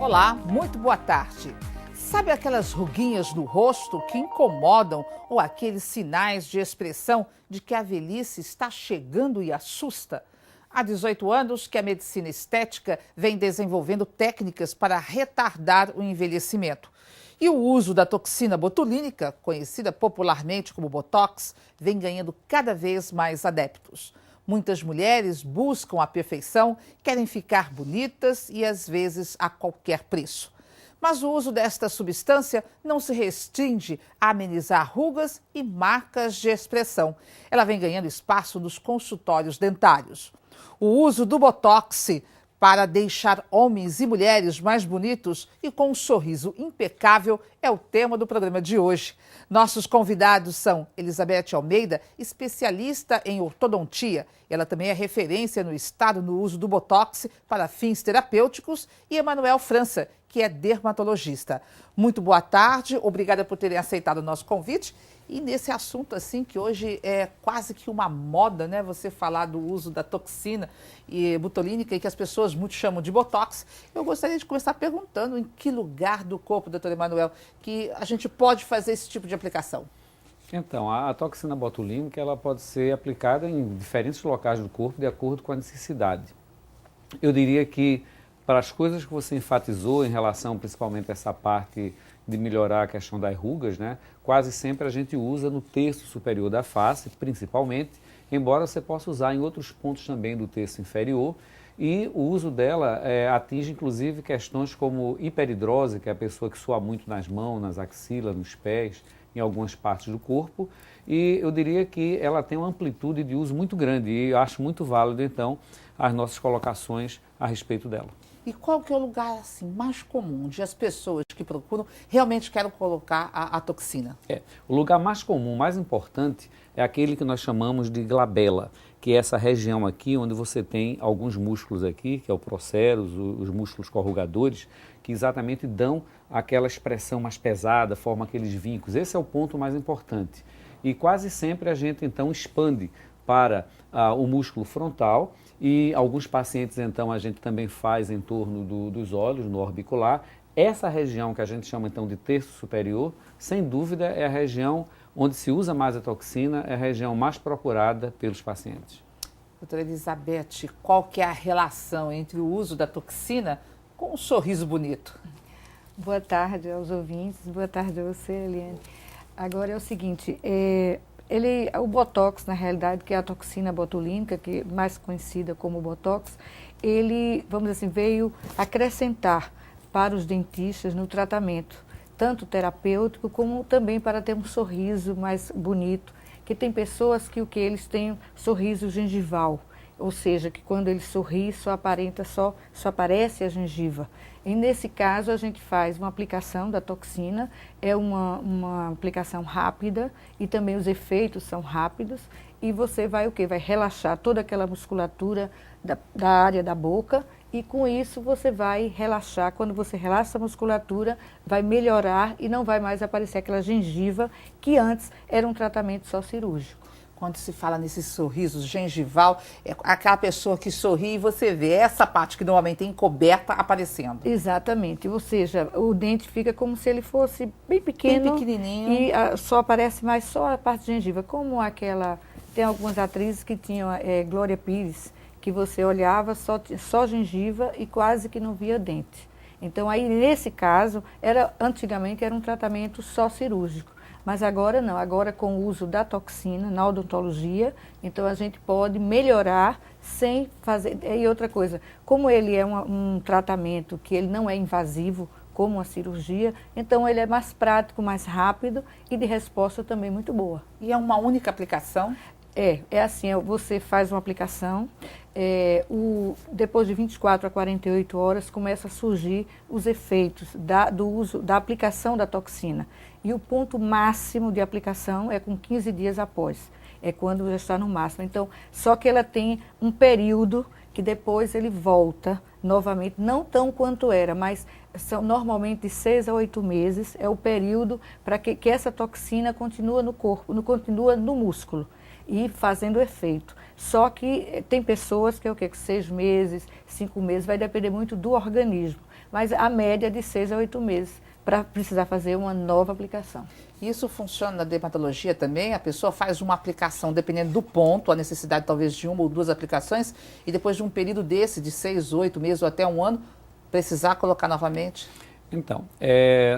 Olá, muito boa tarde. Sabe aquelas ruguinhas no rosto que incomodam ou aqueles sinais de expressão de que a velhice está chegando e assusta? Há 18 anos que a medicina estética vem desenvolvendo técnicas para retardar o envelhecimento. E o uso da toxina botulínica, conhecida popularmente como Botox, vem ganhando cada vez mais adeptos. Muitas mulheres buscam a perfeição, querem ficar bonitas e às vezes a qualquer preço. Mas o uso desta substância não se restringe a amenizar rugas e marcas de expressão. Ela vem ganhando espaço nos consultórios dentários. O uso do Botox para deixar homens e mulheres mais bonitos e com um sorriso impecável é o tema do programa de hoje. Nossos convidados são Elizabeth Almeida, especialista em ortodontia. Ela também é referência no estado no uso do Botox para fins terapêuticos, e Emanuel França, que é dermatologista. Muito boa tarde, obrigada por terem aceitado o nosso convite. E nesse assunto assim, que hoje é quase que uma moda, né? Você falar do uso da toxina botulínica e que as pessoas muito chamam de Botox. Eu gostaria de começar perguntando em que lugar do corpo, doutor Emanuel, que a gente pode fazer esse tipo de aplicação. Então, a toxina botulínica ela pode ser aplicada em diferentes locais do corpo de acordo com a necessidade. Eu diria que para as coisas que você enfatizou em relação principalmente a essa parte de melhorar a questão das rugas, né? Quase sempre a gente usa no terço superior da face, principalmente, embora você possa usar em outros pontos também do terço inferior, e o uso dela atinge inclusive questões como hiperidrose, que é a pessoa que sua muito nas mãos, nas axilas, nos pés, em algumas partes do corpo, e eu diria que ela tem uma amplitude de uso muito grande, e eu acho muito válido então as nossas colocações a respeito dela. E qual que é o lugar assim, mais comum onde as pessoas que procuram realmente querem colocar a toxina? O lugar mais comum, mais importante, é aquele que nós chamamos de glabela, que é essa região aqui onde você tem alguns músculos aqui, que é o proceros, os músculos corrugadores, que exatamente dão aquela expressão mais pesada, formam aqueles vincos. Esse é o ponto mais importante. E quase sempre a gente então expande para o músculo frontal, e alguns pacientes então a gente também faz em torno dos olhos, no orbicular. Essa região que a gente chama então de terço superior, sem dúvida é a região onde se usa mais a toxina, é a região mais procurada pelos pacientes. Doutora Elizabeth, qual que é a relação entre o uso da toxina com um sorriso bonito? Boa tarde aos ouvintes, boa tarde a você, Eliane. Agora é o seguinte, o Botox, na realidade, que é a toxina botulínica, que é mais conhecida como Botox, ele, vamos dizer assim, veio acrescentar para os dentistas no tratamento, tanto terapêutico como também para ter um sorriso mais bonito, que tem pessoas que eles têm um sorriso gengival, ou seja, que quando ele sorri só aparece a gengiva. E nesse caso a gente faz uma aplicação da toxina, é uma aplicação rápida e também os efeitos são rápidos, e você vai o quê? Vai relaxar toda aquela musculatura da área da boca, e com isso você vai relaxar. Quando você relaxa a musculatura, vai melhorar e não vai mais aparecer aquela gengiva que antes era um tratamento só cirúrgico. Quando se fala nesse sorriso gengival, é aquela pessoa que sorri e você vê essa parte que normalmente é encoberta aparecendo. Exatamente, ou seja, o dente fica como se ele fosse bem pequeno. Bem pequenininho. E só aparece mais só a parte gengiva, como tem algumas atrizes que tinham, Glória Pires, que você olhava só gengiva e quase que não via dente. Então aí nesse caso, antigamente era um tratamento só cirúrgico. Mas agora não, agora com o uso da toxina na odontologia, então a gente pode melhorar sem fazer. E outra coisa, como ele é um tratamento que ele não é invasivo, como uma cirurgia, então ele é mais prático, mais rápido e de resposta também muito boa. E é uma única aplicação? É assim, você faz uma aplicação, depois de 24 a 48 horas começa a surgir os efeitos do uso, da aplicação da toxina. E o ponto máximo de aplicação é com 15 dias após, é quando já está no máximo. Então, só que ela tem um período que depois ele volta novamente, não tão quanto era, mas são normalmente de 6 a 8 meses, é o período para que essa toxina continua no corpo, continua no músculo. e fazendo efeito. Só que tem pessoas que é o quê? 6 meses, 5 meses, vai depender muito do organismo. Mas a média é de 6 a 8 meses para precisar fazer uma nova aplicação. Isso funciona na dermatologia também? A pessoa faz uma aplicação, dependendo do ponto, a necessidade talvez de 1 ou 2 aplicações, e depois de um período desse, de 6, 8 meses ou até 1 ano, precisar colocar novamente? Então,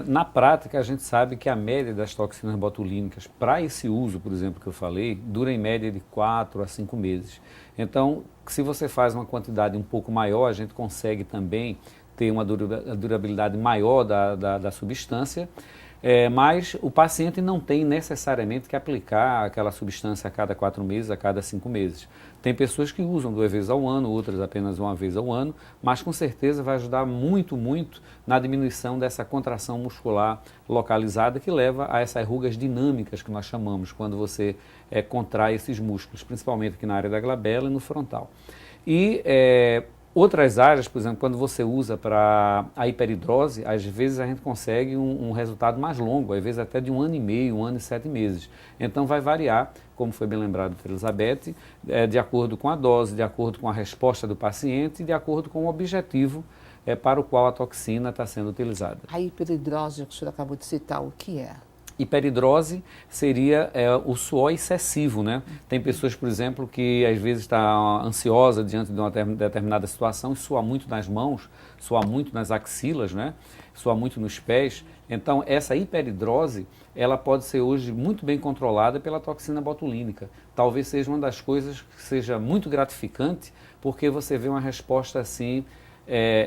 na prática a gente sabe que a média das toxinas botulínicas para esse uso, por exemplo, que eu falei, dura em média de 4 a 5 meses. Então, se você faz uma quantidade um pouco maior, a gente consegue também ter uma durabilidade maior da substância, mas o paciente não tem necessariamente que aplicar aquela substância a cada 4 meses, a cada 5 meses. Tem pessoas que usam 2 vezes ao ano, outras apenas 1 vez ao ano, mas com certeza vai ajudar muito, muito na diminuição dessa contração muscular localizada que leva a essas rugas dinâmicas que nós chamamos, quando você contrai esses músculos, principalmente aqui na área da glabela e no frontal. E outras áreas, por exemplo, quando você usa para a hiperidrose, às vezes a gente consegue um resultado mais longo, às vezes até de 1 ano e meio, 1 ano e 7 meses. Então vai variar, como foi bem lembrado por Elizabeth, de acordo com a dose, de acordo com a resposta do paciente e de acordo com o objetivo para o qual a toxina está sendo utilizada. A hiperidrose que o senhor acabou de citar, o que é? Hiperidrose seria o suor excessivo, né? Tem pessoas, por exemplo, que às vezes está ansiosa diante de uma determinada situação e sua muito nas mãos, sua muito nas axilas, né? Sua muito nos pés. Então, essa hiperidrose, ela pode ser hoje muito bem controlada pela toxina botulínica. Talvez seja uma das coisas que seja muito gratificante, porque você vê uma resposta assim,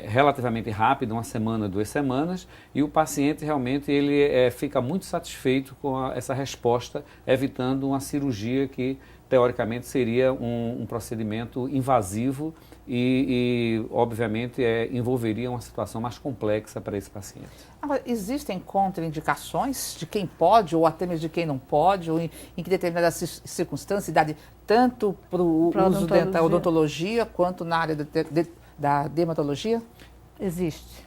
relativamente rápido, 1 semana, 2 semanas, e o paciente realmente ele fica muito satisfeito com essa resposta, evitando uma cirurgia que teoricamente seria um procedimento invasivo e obviamente envolveria uma situação mais complexa para esse paciente. Agora, existem contraindicações de quem pode ou até mesmo de quem não pode, ou em que determinada circunstância, idade, tanto para o uso da odontologia quanto na área da dermatologia? Existe.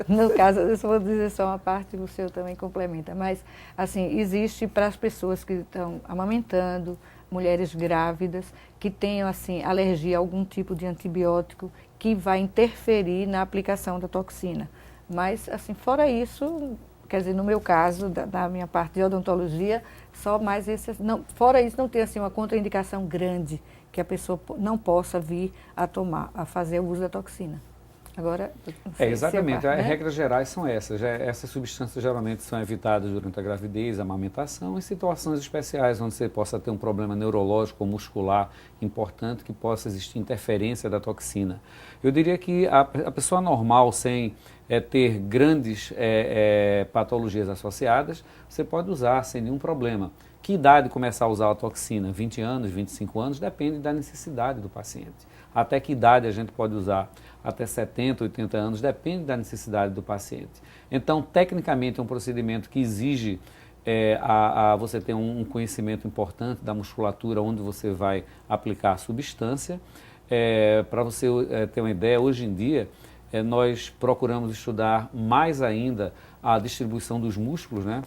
No caso, eu só vou dizer só uma parte, o seu também complementa, mas assim, existe para as pessoas que estão amamentando, mulheres grávidas, que tenham assim, alergia a algum tipo de antibiótico que vai interferir na aplicação da toxina. Mas, assim, fora isso, quer dizer, no meu caso, da minha parte de odontologia, só mais esse, não, fora isso, não tem assim, uma contraindicação grande que a pessoa não possa vir a fazer o uso da toxina. Agora, exatamente, as regras gerais são essas. Essas substâncias geralmente são evitadas durante a gravidez, a amamentação, em situações especiais onde você possa ter um problema neurológico ou muscular importante que possa existir interferência da toxina. Eu diria que a pessoa normal, sem ter grandes patologias associadas, você pode usar sem nenhum problema. Que idade começar a usar a toxina? 20 anos, 25 anos? Depende da necessidade do paciente. Até que idade a gente pode usar? Até 70, 80 anos, depende da necessidade do paciente. Então, tecnicamente, é um procedimento que exige você ter um conhecimento importante da musculatura onde você vai aplicar a substância. Para você ter uma ideia, hoje em dia, nós procuramos estudar mais ainda a distribuição dos músculos, né?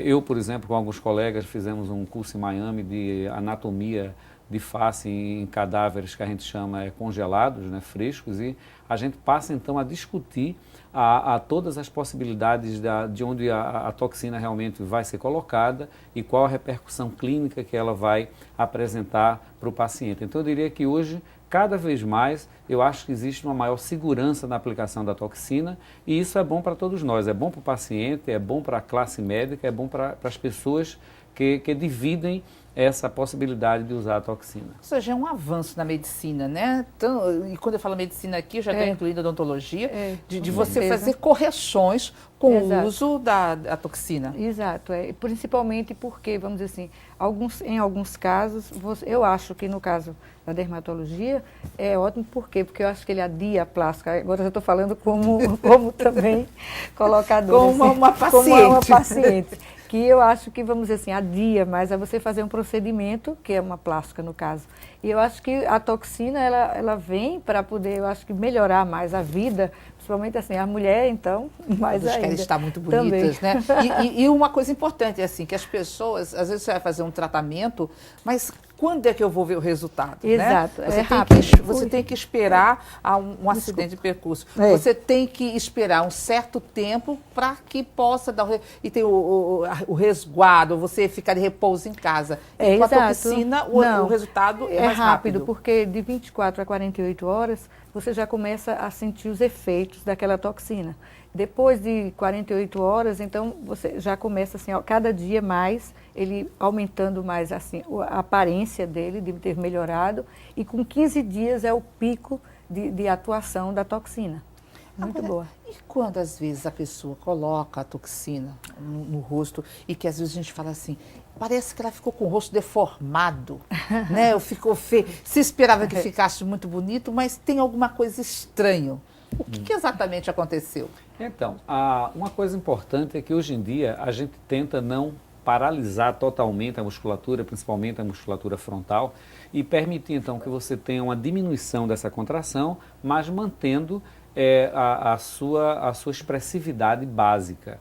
Eu, por exemplo, com alguns colegas, fizemos um curso em Miami de anatomia de face em cadáveres que a gente chama congelados, né, frescos, e a gente passa então a discutir a todas as possibilidades de onde a toxina realmente vai ser colocada e qual a repercussão clínica que ela vai apresentar para o paciente. Então eu diria que hoje, cada vez mais, eu acho que existe uma maior segurança na aplicação da toxina e isso é bom para todos nós, é bom para o paciente, é bom para a classe médica, é bom para as pessoas que dividem essa possibilidade de usar a toxina. Ou seja, é um avanço na medicina, né? Então, e quando eu falo medicina aqui, já estou incluindo a odontologia, de você fazer correções com o uso da toxina. Exato, principalmente porque, vamos dizer assim, em alguns casos, eu acho que no caso da dermatologia é ótimo, por quê? Porque eu acho que ele adia a plástica. Agora eu estou falando como também colocador. Como uma paciente. Como uma paciente. que eu acho que, vamos dizer assim, adia mais a você fazer um procedimento, que é uma plástica no caso. E eu acho que a toxina, ela vem para poder, eu acho que melhorar mais a vida, principalmente assim, a mulher, então, mais Elas ainda. querem estar muito bonitas, também. né? E uma coisa importante é assim, que as pessoas, às vezes você vai fazer um tratamento, mas quando é que eu vou ver o resultado? Exato, Né? é rápido. Você tem que esperar um acidente de percurso. É. Você tem que esperar um certo tempo para que possa dar e tem o resguardo, você ficar de repouso em casa. E com a Exato. toxina, Não, o resultado é mais rápido, porque de 24 a 48 horas você já começa a sentir os efeitos daquela toxina. Depois de 48 horas, então, você já começa assim, ó, cada dia mais, ele aumentando mais assim, a aparência dele, de ter melhorado, e com 15 dias é o pico de atuação da toxina. Muito boa. E quando às vezes a pessoa coloca a toxina no rosto e que às vezes a gente fala assim, parece que ela ficou com o rosto deformado, né? Ou ficou feio. Se esperava que ficasse muito bonito, mas tem alguma coisa estranha. O que exatamente aconteceu? Então, uma coisa importante é que hoje em dia a gente tenta não paralisar totalmente a musculatura, principalmente a musculatura frontal, e permitir então que você tenha uma diminuição dessa contração, mas mantendo a sua expressividade básica.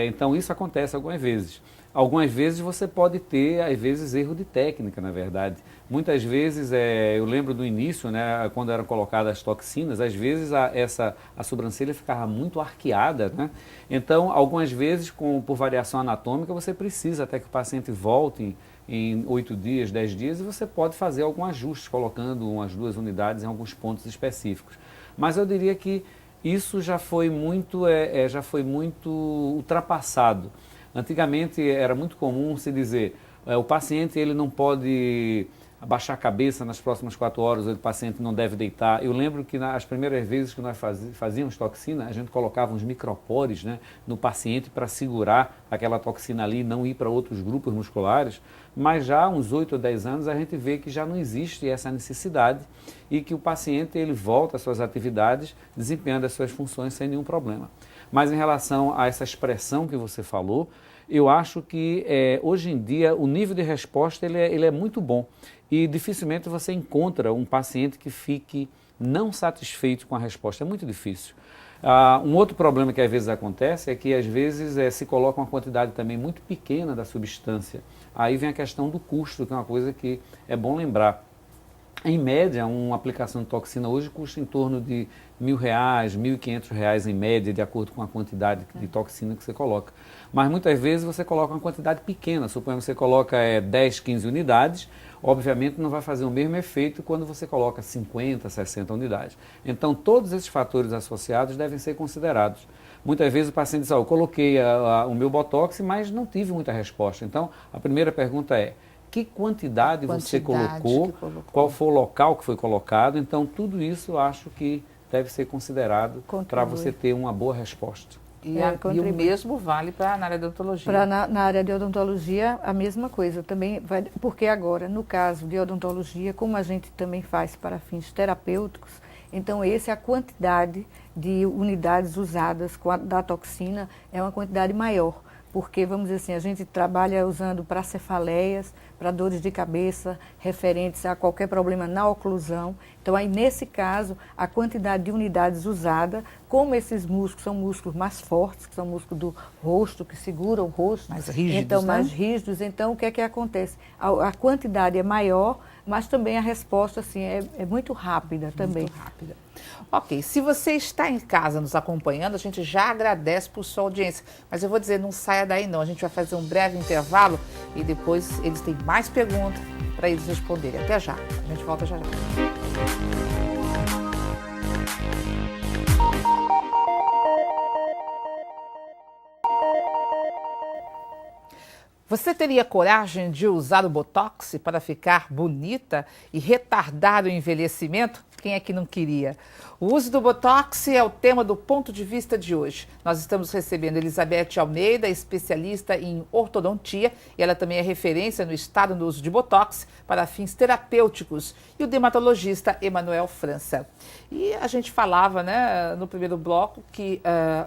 Então isso acontece algumas vezes. Algumas vezes você pode ter, às vezes, erro de técnica, na verdade. Muitas vezes, eu lembro do início, né, quando eram colocadas as toxinas, às vezes a sobrancelha ficava muito arqueada, né? Então, algumas vezes, por variação anatômica, você precisa até que o paciente volte em 8 dias, 10 dias, e você pode fazer algum ajuste, colocando umas 2 unidades em alguns pontos específicos. Mas eu diria que isso já foi muito ultrapassado. Antigamente era muito comum se dizer, o paciente ele não pode abaixar a cabeça nas próximas 4 horas, o paciente não deve deitar. Eu lembro que nas primeiras vezes que nós fazíamos toxina, a gente colocava uns micropores, né, no paciente para segurar aquela toxina ali e não ir para outros grupos musculares, mas já há uns 8 ou 10 anos a gente vê que já não existe essa necessidade e que o paciente ele volta às suas atividades, desempenhando as suas funções sem nenhum problema. Mas em relação a essa expressão que você falou, eu acho que hoje em dia o nível de resposta ele é muito bom e dificilmente você encontra um paciente que fique não satisfeito com a resposta, é muito difícil. Um outro problema que às vezes acontece é que às vezes se coloca uma quantidade também muito pequena da substância. Aí vem a questão do custo, que é uma coisa que é bom lembrar. Em média, uma aplicação de toxina hoje custa em torno de R$1.000, R$1.500 em média, de acordo com a quantidade de toxina que você coloca. Mas muitas vezes você coloca uma quantidade pequena, suponha que você coloca 10, 15 unidades, obviamente não vai fazer o mesmo efeito quando você coloca 50, 60 unidades. Então todos esses fatores associados devem ser considerados. Muitas vezes o paciente diz, eu coloquei o meu botox, mas não tive muita resposta. Então a primeira pergunta é, que quantidade você colocou, qual foi o local que foi colocado, então tudo isso eu acho que deve ser considerado para você ter uma boa resposta. E o mesmo vale na área de odontologia? Na área de odontologia, a mesma coisa. Também porque agora, no caso de odontologia, como a gente também faz para fins terapêuticos, então essa é a quantidade de unidades usadas da toxina, é uma quantidade maior. Porque, vamos dizer assim, a gente trabalha usando para cefaleias, para dores de cabeça, referentes a qualquer problema na oclusão. Então, aí, nesse caso, a quantidade de unidades usada, como esses músculos são músculos mais fortes, que são músculos do rosto, que seguram o rosto. Mais rígidos, então, né? mais rígidos. Então, o que é que acontece? A quantidade é maior, mas também a resposta, assim, é muito rápida também. Muito rápida. Ok, se você está em casa nos acompanhando, a gente já agradece por sua audiência. Mas eu vou dizer, não saia daí não. A gente vai fazer um breve intervalo e depois eles têm mais perguntas para eles responderem. Até já. A gente volta já já. Você teria coragem de usar o Botox para ficar bonita e retardar o envelhecimento? Quem é que não queria? O uso do Botox é o tema do Ponto de Vista de hoje. Nós estamos recebendo Elizabeth Almeida, especialista em ortodontia, e ela também é referência no estado no uso de Botox para fins terapêuticos, e o dermatologista Emanuel França. E a gente falava, né, no primeiro bloco que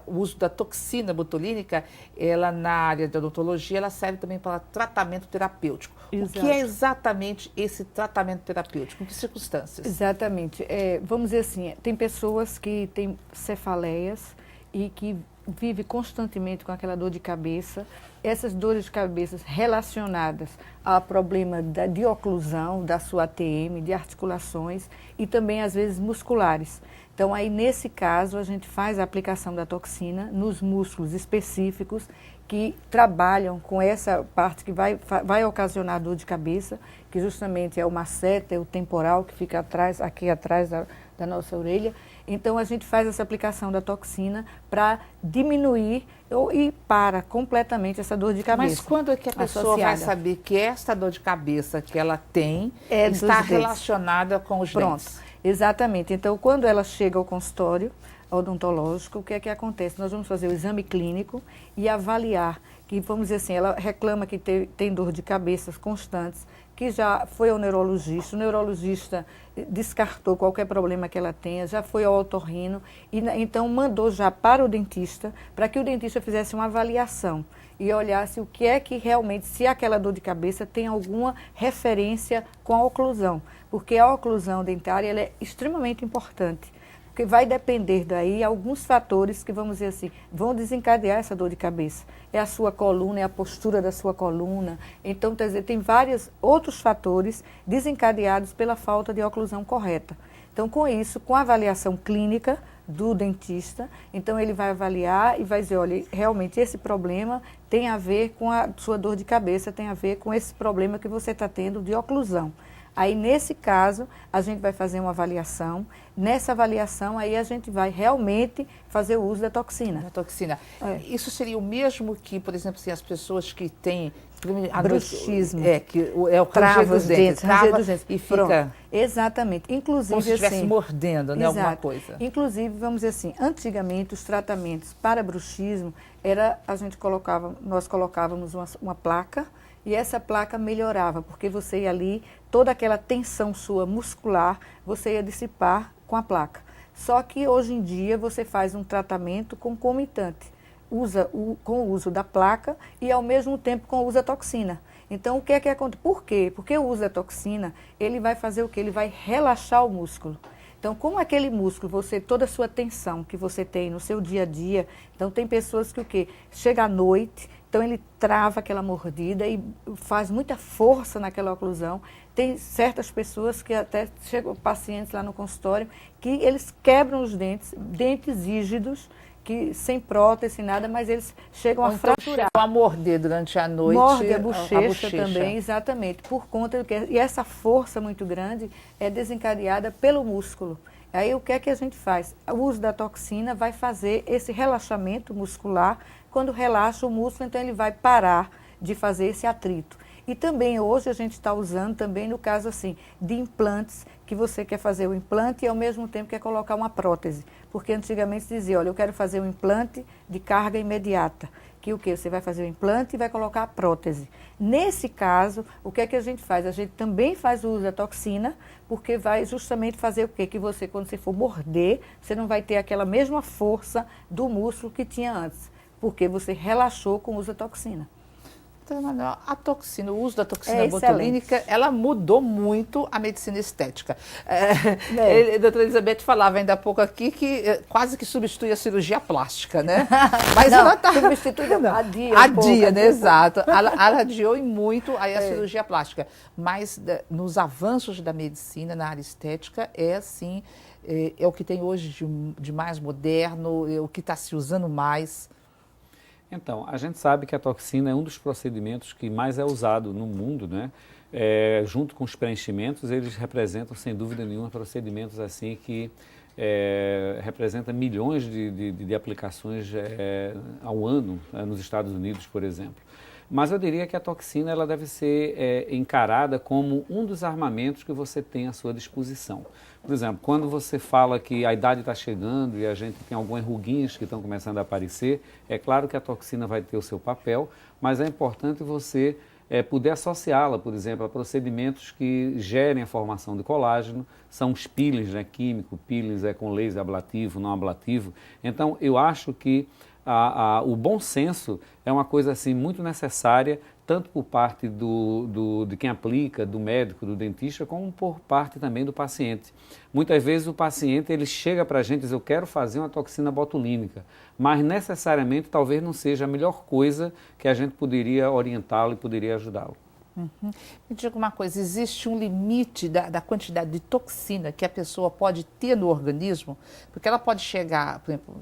o uso da toxina botulínica, ela na área de odontologia, ela serve também para tratamento terapêutico. Exato. O que é exatamente esse tratamento terapêutico? Em que circunstâncias? Exatamente. Vamos dizer assim, tem pessoas que têm cefaleias e que vivem constantemente com aquela dor de cabeça. Essas dores de cabeça relacionadas a problema de oclusão, da sua ATM, de articulações e também às vezes musculares. Então aí nesse caso a gente faz a aplicação da toxina nos músculos específicos que trabalham com essa parte que vai ocasionar dor de cabeça, que justamente é o masseter, o temporal, que fica atrás, aqui atrás da nossa orelha. Então, a gente faz essa aplicação da toxina para diminuir e para completamente essa dor de cabeça. Mas quando é que a pessoa vai saber que essa dor de cabeça que ela tem está relacionada com os dentes? Exatamente. Então, quando ela chega ao consultório odontológico, o que é que acontece? Nós vamos fazer o exame clínico e avaliar, que vamos dizer assim, ela reclama que tem dor de cabeça constantes, que já foi ao neurologista, o neurologista descartou qualquer problema que ela tenha, já foi ao otorrino, e então mandou já para o dentista, para que o dentista fizesse uma avaliação e olhasse o que é que realmente, se aquela dor de cabeça tem alguma referência com a oclusão, porque a oclusão dentária ela é extremamente importante. Porque vai depender daí alguns fatores que, vamos dizer assim, vão desencadear essa dor de cabeça. É a sua coluna, é a postura da sua coluna. Então, quer dizer, tem vários outros fatores desencadeados pela falta de oclusão correta. Então, com isso, com a avaliação clínica do dentista, então ele vai avaliar e vai dizer, olha, realmente esse problema tem a ver com a sua dor de cabeça, tem a ver com esse problema que você está tendo de oclusão. Aí, nesse caso, a gente vai fazer uma avaliação. Nessa avaliação, aí a gente vai realmente fazer o uso da toxina. Da toxina. Isso seria o mesmo que, por exemplo, assim, as pessoas que têm bruxismo. Que é o trava dos dentes, trava dos dentes e fica... Exatamente. Inclusive, como se estivesse assim, mordendo, né, alguma coisa. Inclusive, vamos dizer assim, antigamente os tratamentos para bruxismo nós colocávamos uma placa, e essa placa melhorava, porque você ia ali, toda aquela tensão sua muscular, você ia dissipar com a placa. Só que hoje em dia você faz um tratamento concomitante, com o uso da placa e ao mesmo tempo com o uso da toxina. Então o que é que acontece? Por quê? Porque o uso da toxina, ele vai fazer o quê? Ele vai relaxar o músculo. Então, como aquele músculo, toda a sua tensão que você tem no seu dia a dia, então tem pessoas que o quê? Chega à noite, então ele trava aquela mordida e faz muita força naquela oclusão. Tem certas pessoas que até chegam, pacientes lá no consultório, que eles quebram os dentes, dentes rígidos, que sem prótese, sem nada, mas eles chegam a fraturar. A morder durante a noite. Morde a bochecha também, exatamente, por conta do que... E essa força muito grande é desencadeada pelo músculo. Aí o que é que a gente faz? O uso da toxina vai fazer esse relaxamento muscular. Quando relaxa o músculo, então ele vai parar de fazer esse atrito. E também hoje a gente está usando também no caso assim, de implantes, que você quer fazer o implante e ao mesmo tempo quer colocar uma prótese. Porque antigamente se dizia, olha, eu quero fazer um implante de carga imediata. Que o quê? Você vai fazer o implante e vai colocar a prótese. Nesse caso, o que é que a gente faz? A gente também faz o uso da toxina, porque vai justamente fazer o quê? Que você, quando você for morder, você não vai ter aquela mesma força do músculo que tinha antes, porque você relaxou com o uso da toxina. A toxina, o uso da toxina botulínica, ela mudou muito a medicina estética. A doutora Elizabeth falava ainda há pouco aqui que quase que substitui a cirurgia plástica, né? Mas ela está substituindo adia, né? Exato. Ela adiou e muito aí a cirurgia plástica. Mas nos avanços da medicina, na área estética, assim, é o que tem hoje de mais moderno, é o que está se usando mais. Então, a gente sabe que a toxina é um dos procedimentos que mais é usado no mundo, né? Junto com os preenchimentos, eles representam, sem dúvida nenhuma, procedimentos assim que representam milhões de aplicações ao ano, nos Estados Unidos, por exemplo. Mas eu diria que a toxina ela deve ser encarada como um dos armamentos que você tem à sua disposição. Por exemplo, quando você fala que a idade está chegando e a gente tem algumas ruguinhas que estão começando a aparecer, é claro que a toxina vai ter o seu papel, mas é importante você poder associá-la, por exemplo, a procedimentos que gerem a formação de colágeno, são os peelings, né, químico, peelings com laser ablativo, não ablativo. Então, eu acho que o bom senso é uma coisa assim muito necessária, tanto por parte de quem aplica, do médico, do dentista, como por parte também do paciente. Muitas vezes o paciente ele chega para a gente e diz, eu quero fazer uma toxina botulínica, mas necessariamente talvez não seja a melhor coisa que a gente poderia orientá-lo e poderia ajudá-lo. Uhum. Me diga uma coisa, existe um limite da quantidade de toxina que a pessoa pode ter no organismo? Porque ela pode chegar, por exemplo,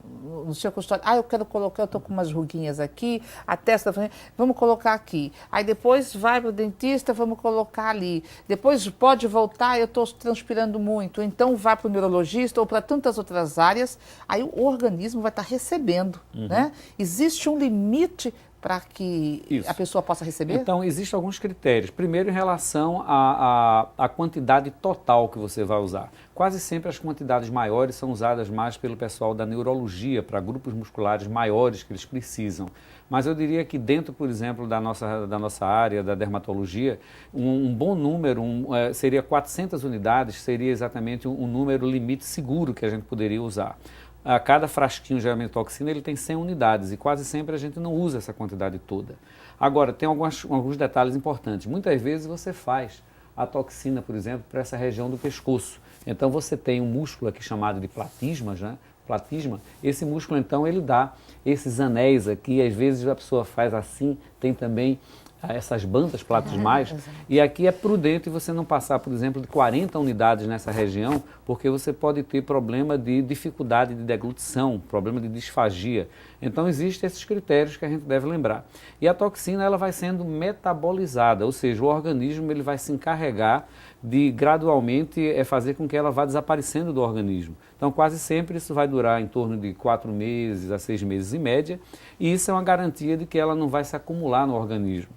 no seu consultório, eu quero colocar, eu estou com umas ruguinhas aqui, a testa, vamos colocar aqui. Aí depois vai para o dentista, vamos colocar ali. Depois pode voltar, eu estou transpirando muito. Então vai para o neurologista ou para tantas outras áreas, aí o organismo vai estar recebendo, né? Existe um limite para que a pessoa possa receber? Então, existem alguns critérios. Primeiro, em relação à quantidade total que você vai usar. Quase sempre as quantidades maiores são usadas mais pelo pessoal da neurologia, para grupos musculares maiores que eles precisam. Mas eu diria que dentro, por exemplo, da nossa área, da dermatologia, um bom número seria 400 unidades, seria exatamente um número limite seguro que a gente poderia usar. A cada frasquinho de toxina ele tem 100 unidades e quase sempre a gente não usa essa quantidade toda. Agora, tem alguns detalhes importantes. Muitas vezes você faz a toxina, por exemplo, para essa região do pescoço. Então você tem um músculo aqui chamado de platismas, né? Platisma. Esse músculo, então, ele dá esses anéis aqui. Às vezes a pessoa faz assim, tem também essas bandas platismais, e aqui é prudente você não passar, por exemplo, de 40 unidades nessa região, porque você pode ter problema de dificuldade de deglutição, problema de disfagia. Então existem esses critérios que a gente deve lembrar. E a toxina ela vai sendo metabolizada, ou seja, o organismo ele vai se encarregar de gradualmente fazer com que ela vá desaparecendo do organismo. Então quase sempre isso vai durar em torno de 4 meses a 6 meses em média, e isso é uma garantia de que ela não vai se acumular no organismo.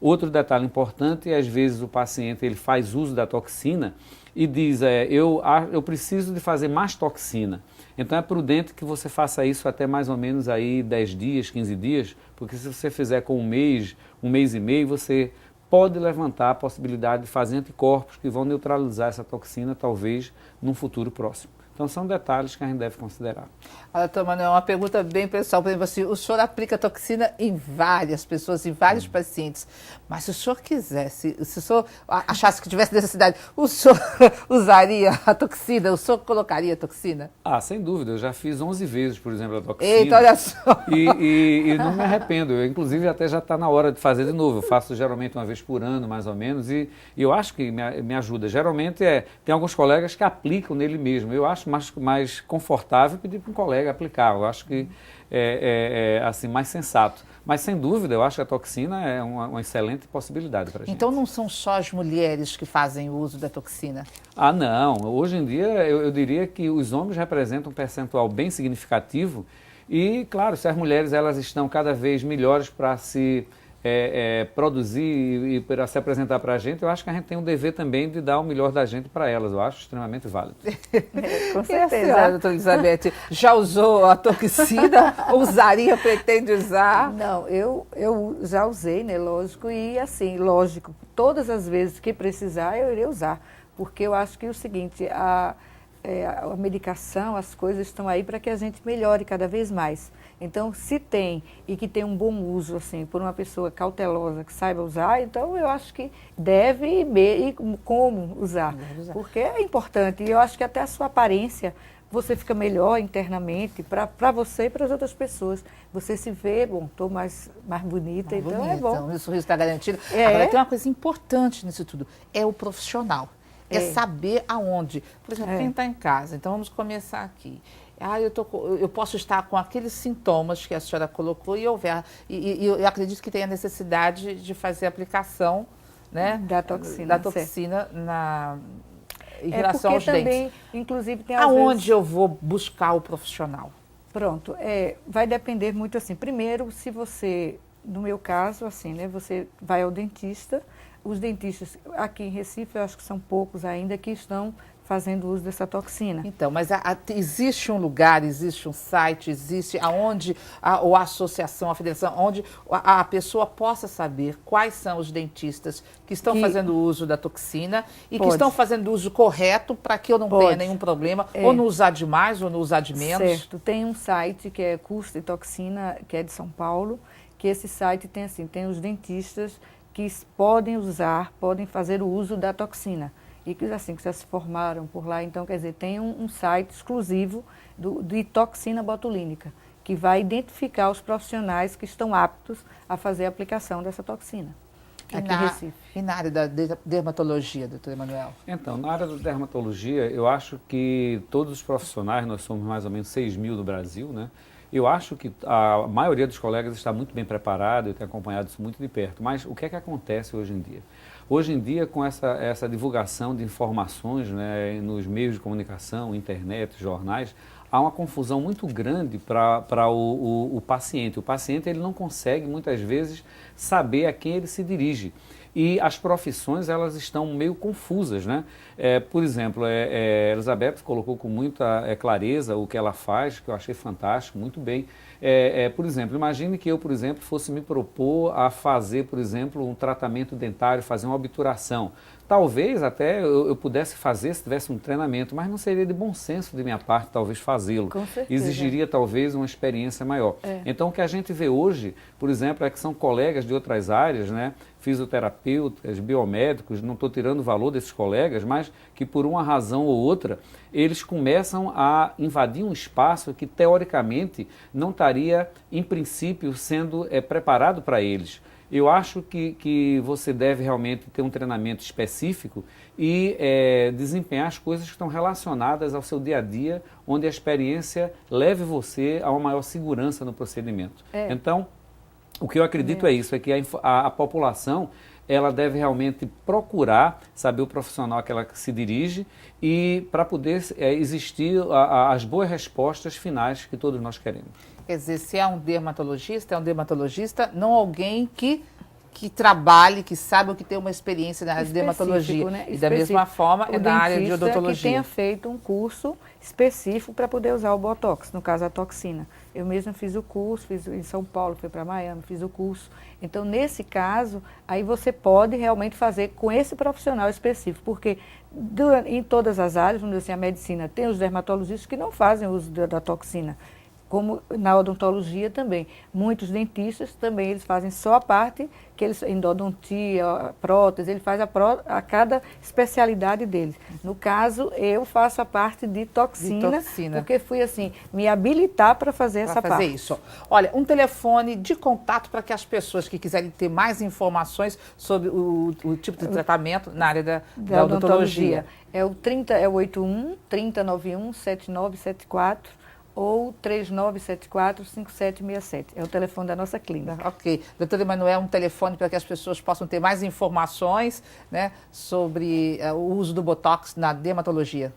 Outro detalhe importante é, às vezes, o paciente ele faz uso da toxina e diz, eu preciso de fazer mais toxina. Então é prudente que você faça isso até mais ou menos aí 10 dias, 15 dias, porque se você fizer com um mês e meio, você pode levantar a possibilidade de fazer anticorpos que vão neutralizar essa toxina, talvez, num futuro próximo. Então, são detalhes que a gente deve considerar. Olha, doutor Manuel, uma pergunta bem pessoal. Por exemplo, assim, o senhor aplica toxina em várias pessoas, em vários pacientes. Mas se o senhor quisesse, se o senhor achasse que tivesse necessidade, o senhor usaria a toxina? O senhor colocaria a toxina? Sem dúvida. Eu já fiz 11 vezes, por exemplo, a toxina. Eita, olha só! E não me arrependo. Eu, inclusive, até já está na hora de fazer de novo. Eu faço geralmente uma vez por ano, mais ou menos, e eu acho que me ajuda. Geralmente, tem alguns colegas que aplicam nele mesmo. Eu acho mais confortável pedir para um colega aplicar. Eu acho que é assim, mais sensato. Mas, sem dúvida, eu acho que a toxina é uma excelente possibilidade para a gente. Então, não são só as mulheres que fazem o uso da toxina? Não. Hoje em dia, eu diria que os homens representam um percentual bem significativo e, claro, se as mulheres elas estão cada vez melhores para se produzir e para se apresentar para a gente, eu acho que a gente tem um dever também de dar o melhor da gente para elas. Eu acho extremamente válido. Com certeza. E a senhora, doutora Elizabeth, já usou a toxina? Usaria, pretende usar? Não, eu já usei, né, lógico, e assim, lógico, todas as vezes que precisar eu irei usar, porque eu acho que é o seguinte, a medicação, as coisas estão aí para que a gente melhore cada vez mais. Então, se tem e que tem um bom uso, assim, por uma pessoa cautelosa que saiba usar, então eu acho que deve e como usar, porque é importante. E eu acho que até a sua aparência, você fica melhor internamente para você e para as outras pessoas. Você se vê, estou mais bonita, então é bom. Então, o sorriso está garantido. Agora, tem uma coisa importante nisso tudo, é o profissional. É saber aonde. Por exemplo, quem está em casa, então vamos começar aqui. Eu posso estar com aqueles sintomas que a senhora colocou e eu acredito que tenha necessidade de fazer a aplicação, né, da toxina em relação aos também, dentes. Inclusive, tem aonde eu vou buscar o profissional? Pronto, vai depender muito assim. Primeiro, se você No meu caso, assim, né? Você vai ao dentista. Os dentistas aqui em Recife, eu acho que são poucos ainda que estão fazendo uso dessa toxina. Então, mas existe um lugar, existe um site, existe aonde ou a associação, a federação, onde a pessoa possa saber quais são os dentistas que estão fazendo uso da toxina e que estão fazendo uso correto para que eu não tenha nenhum problema, ou não usar demais ou não usar de menos. Certo. Tem um site que é Custo e Toxina, que é de São Paulo, que esse site tem assim, tem os dentistas que podem fazer o uso da toxina. E que assim, que já se formaram por lá, então, quer dizer, tem um site exclusivo de toxina botulínica, que vai identificar os profissionais que estão aptos a fazer a aplicação dessa toxina aqui em Recife. E na área da dermatologia, doutor Emanuel? Então, na área da dermatologia, eu acho que todos os profissionais, nós somos mais ou menos 6 mil no Brasil, né? Eu acho que a maioria dos colegas está muito bem preparado, eu tenho acompanhado isso muito de perto, mas o que é que acontece hoje em dia? Hoje em dia, com essa divulgação de informações, né, nos meios de comunicação, internet, jornais, há uma confusão muito grande para o paciente. O paciente ele não consegue, muitas vezes, saber a quem ele se dirige. E as profissões, elas estão meio confusas, né? Por exemplo, Elizabeth colocou com muita clareza o que ela faz, que eu achei fantástico, muito bem. Por exemplo, imagine que eu, por exemplo, fosse me propor a fazer, por exemplo, um tratamento dentário, fazer uma obturação. Talvez até eu pudesse fazer se tivesse um treinamento, mas não seria de bom senso de minha parte, talvez, fazê-lo. Com certeza. Exigiria, talvez, uma experiência maior. Então, o que a gente vê hoje, por exemplo, é que são colegas de outras áreas, né? Fisioterapeutas, biomédicos, não estou tirando o valor desses colegas, mas que por uma razão ou outra, eles começam a invadir um espaço que, teoricamente, não estaria, em princípio, sendo preparado para eles. Eu acho que você deve realmente ter um treinamento específico e desempenhar as coisas que estão relacionadas ao seu dia a dia, onde a experiência leve você a uma maior segurança no procedimento. Então, o que eu acredito é isso, é que a população ela deve realmente procurar saber o profissional a que ela se dirige e para poder existir as boas respostas finais que todos nós queremos. Quer dizer, se é um dermatologista, não alguém que trabalhe, que saiba, que tem uma experiência na área de dermatologia. Né? E da mesma forma é na área de odontologia. Que tenha feito um curso específico para poder usar o Botox, no caso a toxina. Eu mesma fiz o curso, fiz em São Paulo, fui para Miami, fiz o curso. Então, nesse caso, aí você pode realmente fazer com esse profissional específico, porque em todas as áreas, vamos dizer assim, a medicina tem os dermatologistas que não fazem uso da toxina. Como na odontologia também. Muitos dentistas também, eles fazem só a parte que eles, endodontia, prótese, ele faz a cada especialidade deles. No caso, eu faço a parte de toxina. Porque fui assim, me habilitar para fazer essa parte. Isso. Olha, um telefone de contato para que as pessoas que quiserem ter mais informações sobre o tipo de tratamento na área da odontologia. É o 81 3091 7974. Ou 3974-5767. É o telefone da nossa clínica. Ok. Doutor Emanuel, um telefone para que as pessoas possam ter mais informações, né, sobre o uso do Botox na dermatologia.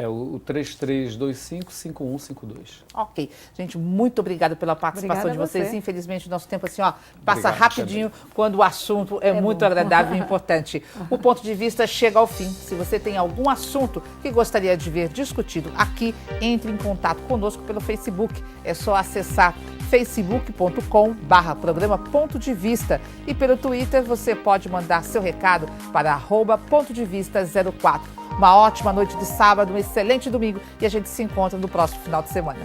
O 3325-5152. Ok. Gente, muito obrigada pela participação de vocês. Infelizmente, o nosso tempo assim, passa rapidinho quando o assunto é muito agradável e importante. O Ponto de Vista chega ao fim. Se você tem algum assunto que gostaria de ver discutido aqui, entre em contato conosco pelo Facebook. É só acessar facebook.com/programa Ponto de Vista. E pelo Twitter você pode mandar seu recado para @PontoDeVista04. Uma ótima noite de sábado, um excelente domingo e a gente se encontra no próximo final de semana.